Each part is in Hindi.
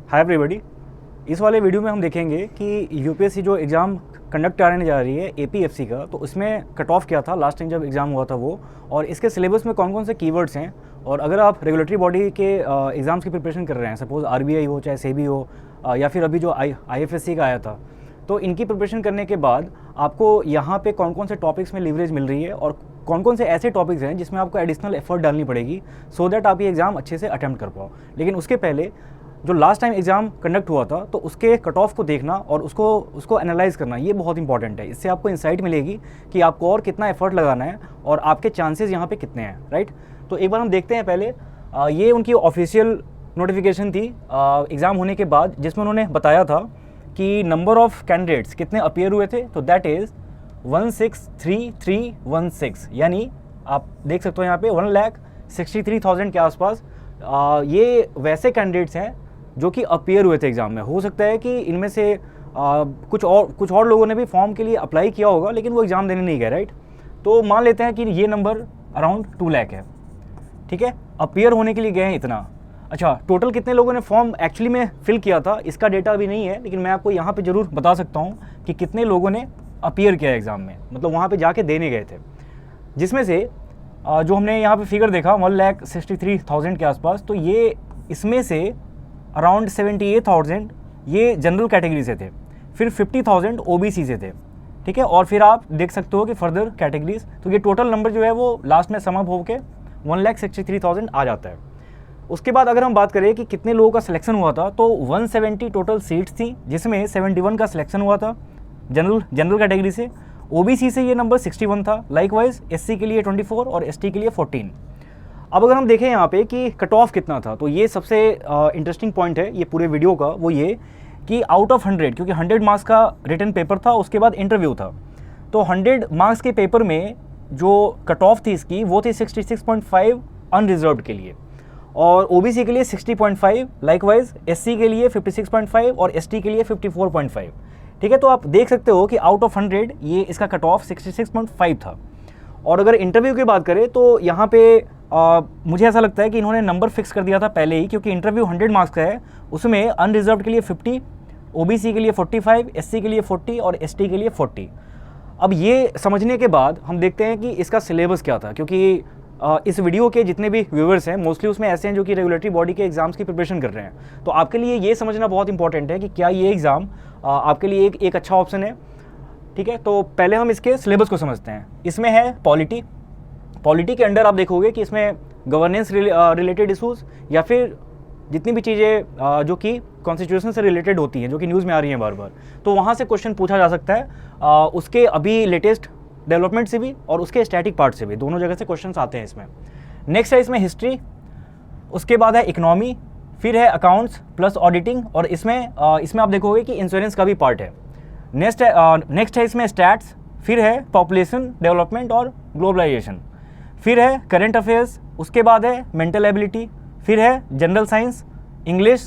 Hi everybody. इस वाले वीडियो में हम देखेंगे कि यूपीएससी जो एग्ज़ाम कंडक्ट कराने जा रही है एपीएफसी का, तो उसमें कट ऑफ क्या था लास्ट टाइम जब एग्ज़ाम हुआ था वो, और इसके सिलेबस में कौन कौन से कीवर्ड्स हैं। और अगर आप रेगुलेटरी बॉडी के एग्ज़ाम्स की प्रिपरेशन कर रहे हैं, सपोज आरबीआई हो चाहे सेबी हो या फिर अभी जो आईएफएससी का आया था, तो इनकी प्रिपरेशन करने के बाद आपको यहाँ पे कौन कौन से टॉपिक्स में लीवरेज मिल रही है और कौन कौन से ऐसे टॉपिक्स हैं जिसमें आपको एडिशनल एफर्ट डालनी पड़ेगी सो दैट आप ये एग्ज़ाम अच्छे से अटैम्प्ट कर पाओ। लेकिन उसके पहले जो लास्ट टाइम एग्ज़ाम कंडक्ट हुआ था तो उसके कट ऑफ को देखना और उसको एनालाइज़ करना ये बहुत इंपॉर्टेंट है। इससे आपको इंसाइट मिलेगी कि आपको और कितना एफर्ट लगाना है और आपके चांसेस यहाँ पे कितने हैं, राइट। तो एक बार हम देखते हैं पहले ये उनकी ऑफिशियल नोटिफिकेशन थी एग्ज़ाम होने के बाद, जिसमें उन्होंने बताया था कि नंबर ऑफ़ कैंडिडेट्स कितने अपीयर हुए थे, तो दैट इज़ 163316, यानी आप देख सकते हो यहाँ पे 1,63,000 के आसपास ये वैसे कैंडिडेट्स हैं जो कि अपीयर हुए थे एग्ज़ाम में। हो सकता है कि इनमें से कुछ और लोगों ने भी फॉर्म के लिए अप्लाई किया होगा लेकिन वो एग्ज़ाम देने नहीं गए, राइट। तो मान लेते हैं कि ये नंबर अराउंड 2 लाख है, ठीक है। अपीयर होने के लिए गए हैं इतना। अच्छा, टोटल कितने लोगों ने फॉर्म एक्चुअली में फिल किया था इसका डेटा अभी नहीं है, लेकिन मैं आपको यहाँ पे ज़रूर बता सकता हूँ कि कितने लोगों ने अपीयर किया एग्ज़ाम में, मतलब वहाँ पे जाके देने गए थे। जिसमें से जो हमने यहाँ पे फिगर देखा 1,63,000 के आसपास, तो ये इसमें से अराउंड 78,000 ये जनरल कैटेगरी से थे, फिर 50,000 ओबीसी से थे, ठीक है। और फिर आप देख सकते हो कि फर्दर कैटेगरीज, तो ये टोटल नंबर जो है वो लास्ट में सम अप होकर 1,63,000 आ जाता है। उसके बाद अगर हम बात करें कि कितने लोगों का सिलेक्शन हुआ था, तो 170 टोटल सीट्स थी, जिसमें 71 का सिलेक्शन हुआ था जनरल कैटेगरी से। ओबीसी से ये नंबर 61 था, लाइकवाइज एससी के लिए 24 और एसटी के लिए 14। अब अगर हम देखें यहाँ पे कि कट ऑफ कितना था, तो ये सबसे इंटरेस्टिंग पॉइंट है ये पूरे वीडियो का, वो ये कि आउट ऑफ 100, क्योंकि 100 मार्क्स का रिटन पेपर था, उसके बाद इंटरव्यू था, तो 100 मार्क्स के पेपर में जो कट ऑफ थी इसकी वो थी 66.5 अनरिजर्व्ड के लिए, और ओबीसी के लिए 60.5, लाइकवाइज एससी के लिए 56.5 और एसटी के लिए 54.5, ठीक है। तो आप देख सकते हो कि आउट ऑफ 100 ये इसका कट ऑफ 66.5 था। और अगर इंटरव्यू की बात करें तो यहाँ पे मुझे ऐसा लगता है कि इन्होंने नंबर फिक्स कर दिया था पहले ही, क्योंकि इंटरव्यू 100 मार्क्स का है, उसमें अनरिजर्व्ड के लिए 50, ओबीसी के लिए 45, एससी के लिए 40 और एसटी के लिए 40। अब ये समझने के बाद हम देखते हैं कि इसका सिलेबस क्या था, क्योंकि इस वीडियो के जितने भी व्यूअर्स हैं मोस्टली उसमें ऐसे हैं जो कि रेगुलेटरी बॉडी के एग्जाम्स की प्रिपरेशन कर रहे हैं। तो आपके लिए ये समझना बहुत इंपॉर्टेंट है कि क्या ये एग्ज़ाम आपके लिए एक अच्छा ऑप्शन है, ठीक है। तो पहले हम इसके सिलेबस को समझते हैं। इसमें है पॉलिटी के अंडर आप देखोगे कि इसमें गवर्नेंस रिलेटेड इशूज़ या फिर जितनी भी चीज़ें जो कि कॉन्स्टिट्यूशन से रिलेटेड होती हैं, जो कि न्यूज़ में आ रही हैं बार बार, तो वहाँ से क्वेश्चन पूछा जा सकता है। उसके अभी लेटेस्ट डेवलपमेंट से भी और उसके स्टैटिक पार्ट से भी, दोनों जगह से क्वेश्चन आते हैं इसमें। नेक्स्ट है इसमें हिस्ट्री, उसके बाद है इकोनॉमी, फिर है अकाउंट्स प्लस ऑडिटिंग, और इसमें आप देखोगे कि इंश्योरेंस का भी पार्ट है। नेक्स्ट है इसमें स्टैट्स, फिर है पॉपुलेशन डेवलपमेंट और ग्लोबलाइजेशन, फिर है करंट अफेयर्स, उसके बाद है मेंटल एबिलिटी, फिर है general science, English,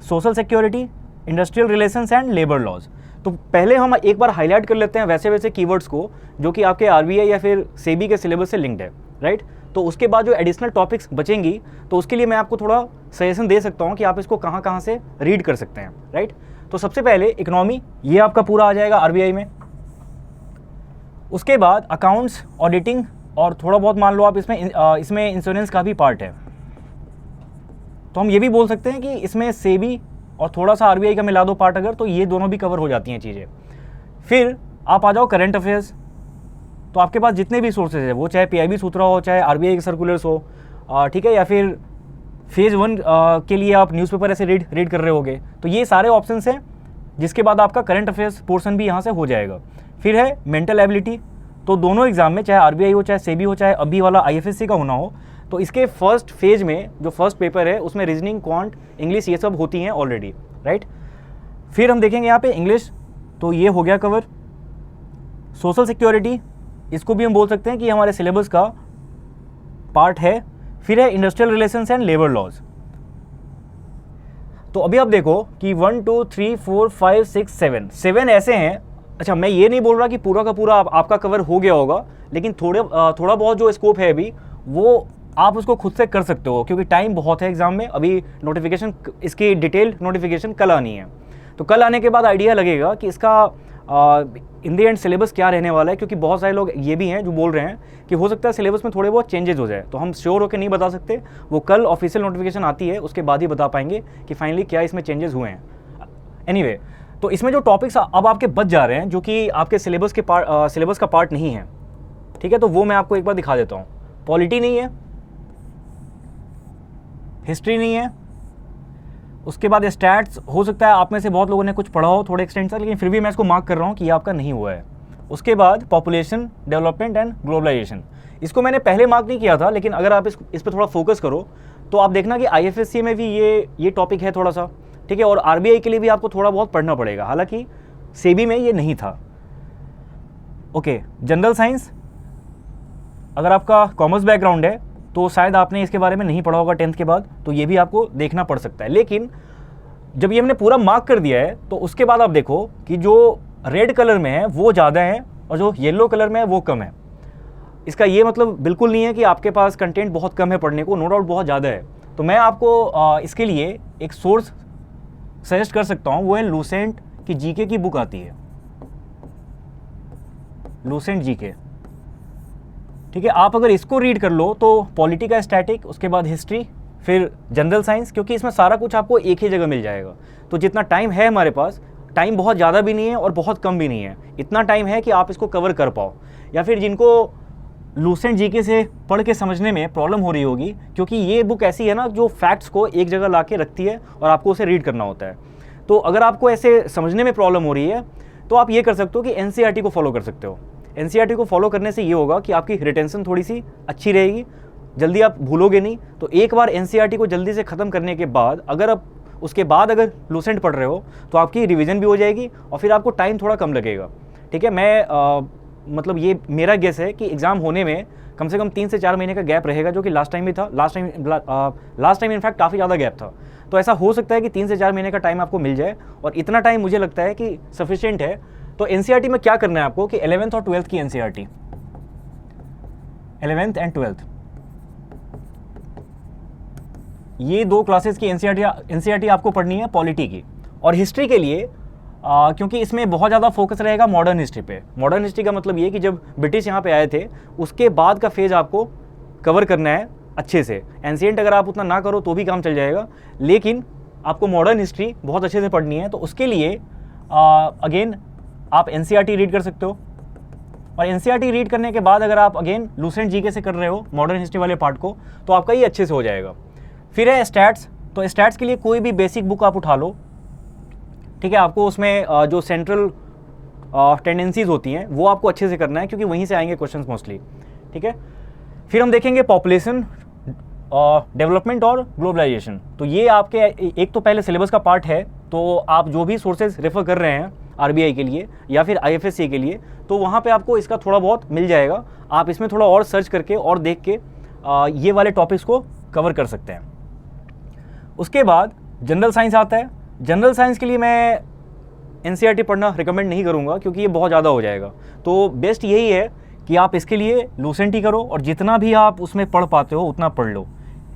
social security, industrial relations and labour laws. तो पहले हम एक बार हाईलाइट कर लेते हैं वैसे कीवर्ड्स को जो कि आपके आरबीआई या फिर सेबी के सिलेबस से लिंक्ड है, राइट। तो उसके बाद जो एडिशनल टॉपिक्स बचेंगी तो उसके लिए मैं आपको थोड़ा सजेशन दे सकता हूँ कि आप इसको कहाँ से रीड कर सकते हैं, राइट। तो सबसे पहले इकोनॉमी, ये आपका पूरा आ जाएगा आरबीआई में। उसके बाद अकाउंट्स, ऑडिटिंग और थोड़ा बहुत मान लो आप इसमें इंश्योरेंस का भी पार्ट है। तो हम ये भी बोल सकते हैं कि इसमें सेबी और थोड़ा सा आरबीआई का मिला दो पार्ट अगर, तो ये दोनों भी कवर हो जाती हैं चीज़ें। फिर आप आ जाओ करंट अफेयर्स, तो आपके पास जितने भी सोर्सेज है, वो चाहे पीआईबी सूत्रा हो, चाहे आरबीआई के सर्कुलर्स हो, ठीक है, या फिर फेज़ 1 के लिए आप न्यूज़पेपर ऐसे रीड कर रहे होगे, तो ये सारे ऑप्शंस हैं। जिसके बाद आपका करंट अफेयर्स पोर्शन भी यहाँ से हो जाएगा। फिर है मेंटल एबिलिटी, तो दोनों एग्जाम में चाहे आरबीआई हो, चाहे सेबी हो, चाहे अभी वाला आईएफएससी का होना हो, तो इसके फर्स्ट फेज में जो फर्स्ट पेपर है उसमें रीजनिंग, क्वांट, इंग्लिश ये सब होती हैं ऑलरेडी, राइट। फिर हम देखेंगे यहाँ पे इंग्लिश, तो ये हो गया कवर। सोशल सिक्योरिटी, इसको भी हम बोल सकते हैं कि हमारे सिलेबस का पार्ट है। फिर है industrial relations and labour laws. तो अभी आप देखो कि 1 2 3 4 5 6 7 ऐसे हैं। अच्छा, मैं ये नहीं बोल रहा कि पूरा का पूरा आपका कवर हो गया होगा, लेकिन थोड़ा बहुत जो स्कोप है अभी वो आप उसको खुद से कर सकते हो, क्योंकि टाइम बहुत है एग्ज़ाम में। अभी नोटिफिकेशन, इसकी डिटेल नोटिफिकेशन कल आनी है, तो कल आने के बाद आइडिया लगेगा कि इसका इन द एंड सिलेबस क्या रहने वाला है। क्योंकि बहुत सारे लोग ये भी हैं जो बोल रहे हैं कि हो सकता है सिलेबस में थोड़े बहुत चेंजेस हो जाए, तो हम श्योर होकर नहीं बता सकते। वो कल ऑफिशियल नोटिफिकेशन आती है, उसके बाद ही बता पाएंगे कि फाइनली क्या इसमें चेंजेस हुए हैं। एनीवे, तो इसमें जो टॉपिक्स अब आपके बच जा रहे हैं, जो कि आपके सिलेबस के सिलेबस का पार्ट नहीं है, ठीक है, तो वो मैं आपको एक बार दिखा देता हूँ। पॉलिटी नहीं है, हिस्ट्री नहीं है, उसके बाद स्टैट्स, हो सकता है आप में से बहुत लोगों ने कुछ पढ़ा हो थोड़े एक्सटेंट तक, लेकिन फिर भी मैं इसको मार्क कर रहा हूँ कि ये आपका नहीं हुआ है। उसके बाद पॉपुलेशन डेवलपमेंट एंड ग्लोबलाइजेशन, इसको मैंने पहले मार्क नहीं किया था, लेकिन अगर आप इस पर थोड़ा फोकस करो तो आप देखना कि IFSC में भी ये टॉपिक है थोड़ा सा, ठीक है। और RBI के लिए भी आपको थोड़ा बहुत पढ़ना पड़ेगा, हालांकि सेबी में ये नहीं था। ओके, जनरल साइंस, अगर आपका कॉमर्स बैकग्राउंड है तो शायद आपने इसके बारे में नहीं पढ़ा होगा 10th के बाद, तो ये भी आपको देखना पड़ सकता है। लेकिन जब ये हमने पूरा मार्क कर दिया है तो उसके बाद आप देखो कि जो रेड कलर में है वो ज़्यादा है और जो येलो कलर में है वो कम है। इसका ये मतलब बिल्कुल नहीं है कि आपके पास कंटेंट बहुत कम है पढ़ने को, नो डाउट बहुत ज़्यादा है। तो मैं आपको इसके लिए एक सोर्स सजेस्ट कर सकता हूँ, वो है लूसेंट की जीके की बुक आती है, लूसेंट जीके, ठीक है। आप अगर इसको रीड कर लो तो पॉलिटी का स्टैटिक, उसके बाद हिस्ट्री, फिर जनरल साइंस, क्योंकि इसमें सारा कुछ आपको एक ही जगह मिल जाएगा। तो जितना टाइम है हमारे पास, टाइम बहुत ज़्यादा भी नहीं है और बहुत कम भी नहीं है, इतना टाइम है कि आप इसको कवर कर पाओ। या फिर जिनको लूसेंट जीके से पढ़ के समझने में प्रॉब्लम हो रही होगी, क्योंकि ये बुक ऐसी है ना जो फैक्ट्स को एक जगह ला के रखती है और आपको उसे रीड करना होता है। तो अगर आपको ऐसे समझने में प्रॉब्लम हो रही है तो आप ये कर सकते हो कि NCERT को फॉलो कर सकते हो। NCERT को फॉलो करने से ये होगा कि आपकी रिटेंशन थोड़ी सी अच्छी रहेगी, जल्दी आप भूलोगे नहीं। तो एक बार NCERT को जल्दी से ख़त्म करने के बाद अगर आप उसके बाद अगर लूसेंट पढ़ रहे हो तो आपकी रिवीजन भी हो जाएगी और फिर आपको टाइम थोड़ा कम लगेगा, ठीक है। मैं मतलब ये मेरा गेस है कि एग्ज़ाम होने में कम से कम 3 से 4 महीने का गैप रहेगा, जो कि लास्ट टाइम भी था। लास्ट टाइम इनफैक्ट काफ़ी ज़्यादा गैप था। तो ऐसा हो सकता है कि 3 से 4 महीने का टाइम आपको मिल जाए, और इतना टाइम मुझे लगता है कि सफिशिएंट है। तो NCERT में क्या करना है आपको कि 11th और 12th की NCERT, 11th एंड 12th, ये 2 क्लासेस की NCERT आपको पढ़नी है पॉलिटी की। और हिस्ट्री के लिए क्योंकि इसमें बहुत ज़्यादा फोकस रहेगा मॉडर्न हिस्ट्री पे। मॉडर्न हिस्ट्री का मतलब ये कि जब ब्रिटिश यहाँ पे आए थे उसके बाद का फेज़ आपको कवर करना है अच्छे से। एंशिएंट अगर आप उतना ना करो तो भी काम चल जाएगा, लेकिन आपको मॉडर्न हिस्ट्री बहुत अच्छे से पढ़नी है। तो उसके लिए अगेन आप NCERT रीड कर सकते हो, और NCERT रीड करने के बाद अगर आप अगेन लूसेंट जीके से कर रहे हो मॉडर्न हिस्ट्री वाले पार्ट को, तो आपका ये अच्छे से हो जाएगा। फिर है स्टैट्स, तो स्टैट्स के लिए कोई भी बेसिक बुक आप उठा लो, ठीक है। आपको उसमें जो सेंट्रल टेंडेंसीज होती हैं वो आपको अच्छे से करना है, क्योंकि वहीं से आएंगे क्वेश्चंस मोस्टली, ठीक है। फिर हम देखेंगे पॉपुलेशन डेवलपमेंट और ग्लोबलाइजेशन। तो ये आपके एक तो पहले सिलेबस का पार्ट है, तो आप जो भी सोर्सेज रेफर कर रहे हैं RBI के लिए या फिर IFSC के लिए, तो वहाँ पे आपको इसका थोड़ा बहुत मिल जाएगा। आप इसमें थोड़ा और सर्च करके और देख के ये वाले टॉपिक्स को कवर कर सकते हैं। उसके बाद जनरल साइंस आता है। जनरल साइंस के लिए मैं NCERT पढ़ना रिकमेंड नहीं करूँगा, क्योंकि ये बहुत ज़्यादा हो जाएगा। तो बेस्ट यही है कि आप इसके लिए लूसेंट ही करो, और जितना भी आप उसमें पढ़ पाते हो उतना पढ़ लो।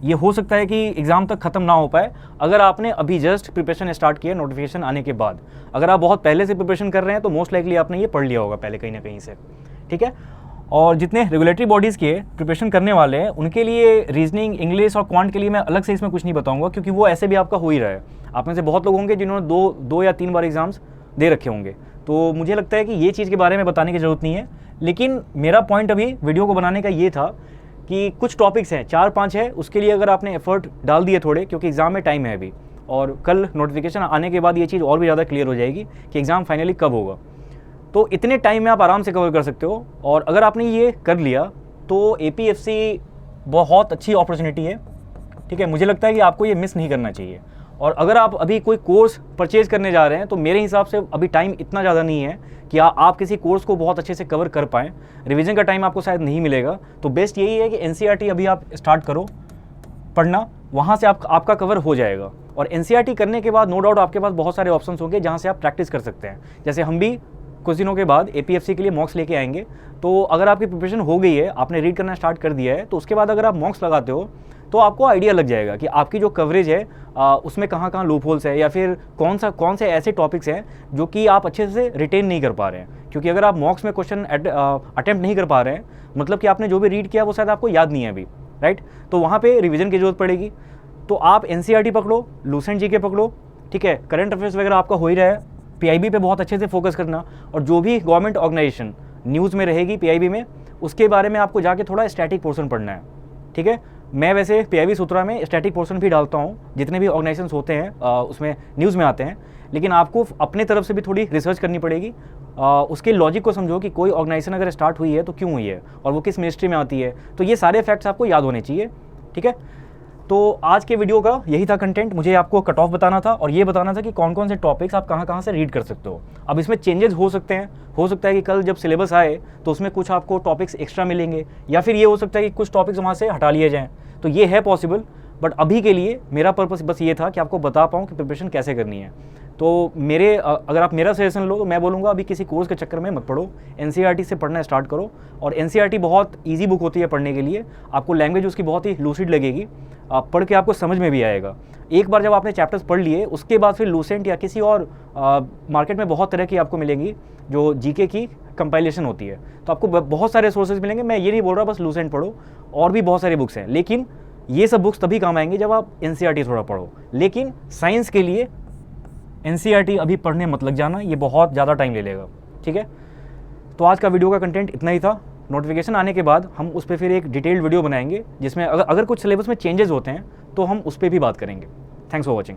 ये हो सकता है कि एग्ज़ाम तक ख़त्म ना हो पाए अगर आपने अभी जस्ट प्रिपरेशन स्टार्ट किया नोटिफिकेशन आने के बाद। अगर आप बहुत पहले से प्रिपरेशन कर रहे हैं तो मोस्ट लाइकली आपने ये पढ़ लिया होगा पहले कहीं ना कहीं से, ठीक है। और जितने रेगुलेटरी बॉडीज़ के प्रिपरेशन करने वाले हैं उनके लिए रीजनिंग, इंग्लिश और क्वांट के लिए मैं अलग से इसमें कुछ नहीं बताऊंगा, क्योंकि वो ऐसे भी आपका हो ही रहा है। आप में से बहुत लोग होंगे जिन्होंने दो या 3 बार एग्जाम्स दे रखे होंगे, तो मुझे लगता है कि ये चीज़ के बारे में बताने की ज़रूरत नहीं है। लेकिन मेरा पॉइंट अभी वीडियो को बनाने का ये था कि कुछ टॉपिक्स हैं, 4-5 है, उसके लिए अगर आपने एफर्ट डाल दिए थोड़े, क्योंकि एग्ज़ाम में टाइम है अभी, और कल नोटिफिकेशन आने के बाद ये चीज़ और भी ज़्यादा क्लियर हो जाएगी कि एग्ज़ाम फाइनली कब होगा। तो इतने टाइम में आप आराम से कवर कर सकते हो। और अगर आपने ये कर लिया तो APFC बहुत अच्छी अपॉर्चुनिटी है, ठीक है। मुझे लगता है कि आपको ये मिस नहीं करना चाहिए। और अगर आप अभी कोई कोर्स परचेज़ करने जा रहे हैं तो मेरे हिसाब से अभी टाइम इतना ज़्यादा नहीं है कि आप किसी कोर्स को बहुत अच्छे से कवर कर पाएँ। रिवीजन का टाइम आपको शायद नहीं मिलेगा। तो बेस्ट यही है कि NCERT अभी आप स्टार्ट करो पढ़ना, वहाँ से आपका कवर हो जाएगा। और NCERT करने के बाद नो डाउट आपके पास बहुत सारे ऑप्शंस होंगे जहाँ से आप प्रैक्टिस कर सकते हैं। जैसे हम भी कुछ दिनों के बाद APFC के लिए मॉक्स लेके आएंगे। तो अगर आपकी प्रिपरेशन हो गई है, आपने रीड करना स्टार्ट कर दिया है, तो उसके बाद अगर आप मॉक्स लगाते हो तो आपको आइडिया लग जाएगा कि आपकी जो कवरेज है उसमें कहाँ कहाँ लूप होल्स है, या फिर कौन से ऐसे टॉपिक्स हैं जो कि आप अच्छे से रिटेन नहीं कर पा रहे हैं। क्योंकि अगर आप मॉक्स में क्वेश्चन अटेम्प्ट नहीं कर पा रहे हैं, मतलब कि आपने जो भी रीड किया वो शायद आपको याद नहीं है अभी, राइट। तो वहाँ पे रिवीजन की जरूरत पड़ेगी। तो आप NCERT पकड़ो, लूसेंट GK पकड़ो, ठीक है। करंट अफेयर्स वगैरह आपका हो ही रहा है, PIB पे बहुत अच्छे से फोकस करना, और जो भी गवर्नमेंट ऑर्गेनाइजेशन न्यूज़ में रहेगी PIB में, उसके बारे में आपको जाके थोड़ा स्टैटिक पोर्शन पढ़ना है, ठीक है। मैं वैसे PIB सूत्रा में स्टैटिक पोर्शन भी डालता हूँ, जितने भी ऑर्गेनाइजेशंस होते हैं उसमें न्यूज़ में आते हैं, लेकिन आपको अपने तरफ से भी थोड़ी रिसर्च करनी पड़ेगी। उसके लॉजिक को समझो कि कोई ऑर्गेनाइजेशन अगर स्टार्ट हुई है तो क्यों हुई है, और वो किस मिनिस्ट्री में आती है, तो ये सारे फैक्ट्स आपको याद होने चाहिए, ठीक है। तो आज के वीडियो का यही था कंटेंट। मुझे आपको कट ऑफ बताना था और ये बताना था कि कौन कौन से टॉपिक्स आप कहाँ कहाँ से रीड कर सकते हो। अब इसमें चेंजेस हो सकते हैं, हो सकता है कि कल जब सिलेबस आए तो उसमें कुछ आपको टॉपिक्स एक्स्ट्रा मिलेंगे, या फिर ये हो सकता है कि कुछ टॉपिक्स वहाँ से हटा लिए जाएँ, तो ये है पॉसिबल। बट अभी के लिए मेरा पर्पस बस ये था कि आपको बता पाऊँ कि प्रिपरेशन कैसे करनी है। तो अगर आप मेरा सजेशन लो तो मैं बोलूँगा अभी किसी कोर्स के चक्कर में मत पढ़ो, NCERT से पढ़ना स्टार्ट करो। और NCERT बहुत ईजी बुक होती है पढ़ने के लिए, आपको लैंग्वेज उसकी बहुत ही लूसिड लगेगी, आप पढ़ के आपको समझ में भी आएगा। एक बार जब आपने चैप्टर्स पढ़ लिए, उसके बाद फिर लूसेंट या किसी और मार्केट में बहुत तरह की आपको मिलेंगी जो GK की कंपाइलेशन होती है, तो आपको बहुत सारे सोर्सेज मिलेंगे। मैं ये नहीं बोल रहा बस लूसेंट पढ़ो, और भी बहुत सारी बुक्स हैं, लेकिन ये सब बुक्स तभी काम आएंगे जब आप NCERT थोड़ा पढ़ो। लेकिन साइंस के लिए NCERT अभी पढ़ने मत लग जाना, ये बहुत ज़्यादा टाइम ले लेगा, ठीक है। तो आज का वीडियो का कंटेंट इतना ही था। नोटिफिकेशन आने के बाद हम उस पर फिर एक डिटेल्ड वीडियो बनाएंगे, जिसमें अगर कुछ सिलेबस में चेंजेस होते हैं तो हम उस पर भी बात करेंगे। Thanks for watching.